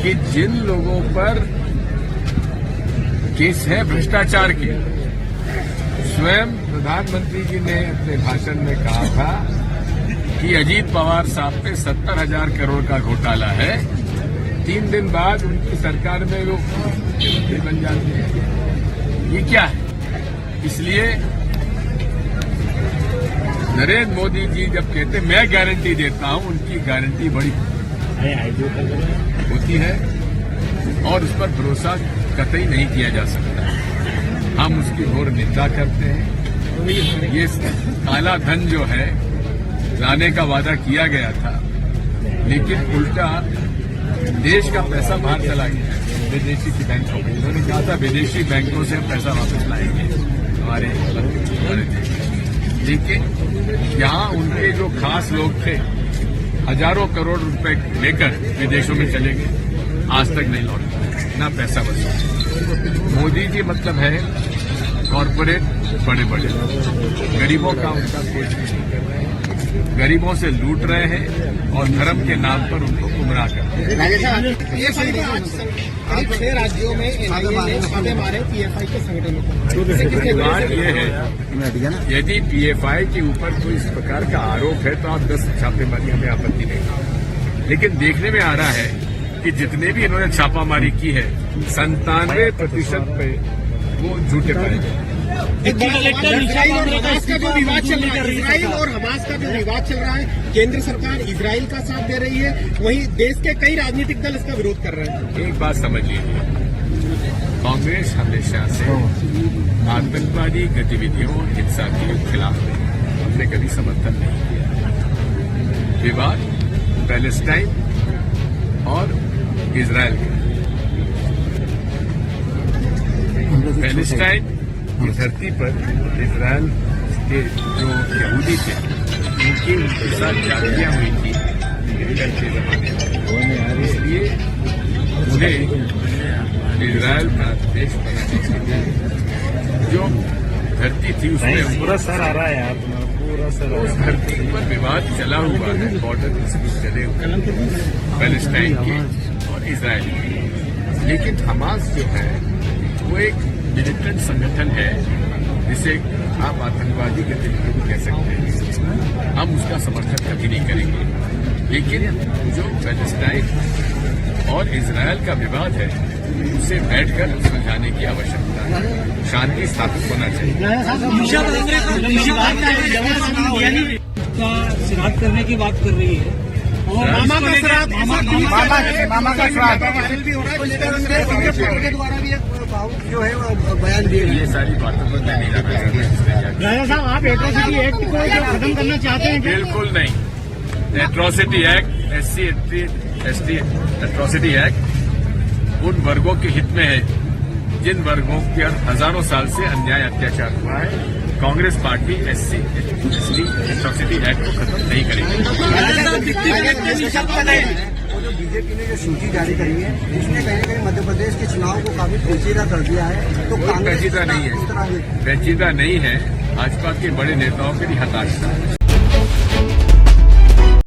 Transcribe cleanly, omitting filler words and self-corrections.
कि जिन लोगों पर केस है भ्रष्टाचार के, स्वयं प्रधानमंत्री जी ने अपने भाषण में कहा था कि अजीत पवार साहब पे 70,000 करोड़ का घोटाला है। 3 दिन बाद उनकी सरकार में वो मुख्यमंत्री बन जाते हैं। ये क्या है? इसलिए नरेंद्र मोदी जी जब कहते मैं गारंटी देता हूं, उनकी गारंटी बड़ी होती है और उस पर भरोसा कतई नहीं किया जा सकता। हम उसकी घोर निंदा करते हैं। ये काला धन जो है लाने का वादा किया गया था, लेकिन उल्टा देश का पैसा बाहर चला गया विदेशी बैंकों में। उन्होंने कहा था विदेशी बैंकों से हम पैसा वापस लाएंगे हमारे देश में, लेकिन यहाँ उनके जो खास लोग थे हजारों करोड़ रुपए लेकर विदेशों में चले गए, आज तक नहीं लौटे, ना पैसा बचा। मोदी जी मतलब है कॉरपोरेट बड़े बड़े, गरीबों का उनका कोई नहीं कर रहे हैं, गरीबों से लूट रहे हैं और धर्म के नाम पर उनको गुमराह कर रहे हैं। करीब 6 राज्यों में एनआईए ने छापे मारे पीएफआई के संगठनों को। बात यह है, यदि पीएफआई के ऊपर कोई इस प्रकार का आरोप है तो आप 10 छापेमारी हमें आपत्ति नहीं, लेकिन देखने में आ रहा है कि जितने भी इन्होंने छापामारी की है 97% पे वो झूठे पाए गए। इजराइल और हमास का जो विवाद चल रहा है, इजराइल और हमास का जो विवाद चल रहा है, केंद्र सरकार इजराइल का साथ दे रही है, वहीं देश के कई राजनीतिक दल इसका विरोध कर रहे हैं। एक बात समझ लीजिए, कांग्रेस हमेशा से आतंकवादी गतिविधियों और हिंसा के खिलाफ है, हमने कभी समर्थन नहीं किया। विवाद पैलेस्टाइन और इजराइल का, पैलेस्टाइन की धरती पर इजराइल के जो यहूदी थे उनके साथ शादियां हुई थी हिटलर के जमाने में, इसलिए उन्हें इजराइल का देश बनाने के लिए जो धरती थी उसमें पूरा सर आ रहा है यार, पूरा सर। उस धरती पर विवाद चला हुआ है, बॉर्डर डिस्प्यूट चले हुए पैलेस्टाइन के और इजराइल के, लेकिन हमास जो है वो एक मिलिटेंट संगठन है जिसे आप आतंकवादी गतिविधियों को कह सकते हैं। हम उसका समर्थन कभी नहीं करेंगे, लेकिन जो पैलेस्टाइन और इजराइल का विवाद है उसे बैठकर सुलझाने की आवश्यकता है, शांति स्थापित होना चाहिए। श्राद्ध करने की बात कर रही है और मामा का श्राद्ध भी हो रहा है, द्वारा भी जो है वो बयान दिए। ये सारी बातों पर मैं नहीं रखना चाहता। राजा साहब, आप एट्रोसिटी एक्ट को खत्म करना चाहते हैं? बिल्कुल नहीं। Atrocity act, SC/ST atrocity act उन वर्गों के हित में है जिन वर्गों पर हजारों साल से अन्याय अत्याचार हुआ है। Congress party SC/ST atrocity act को खत्म नहीं करेगी। वो जो बीजेपी ने जो सूची जारी करी है उसने कहीं न कहीं मध्य प्रदेश के चुनाव को काफी पेचीदा कर दिया है, तो पेचीदा नहीं है, पेचीदा नहीं है, भाजपा के बड़े नेताओं के लिए हताशा है।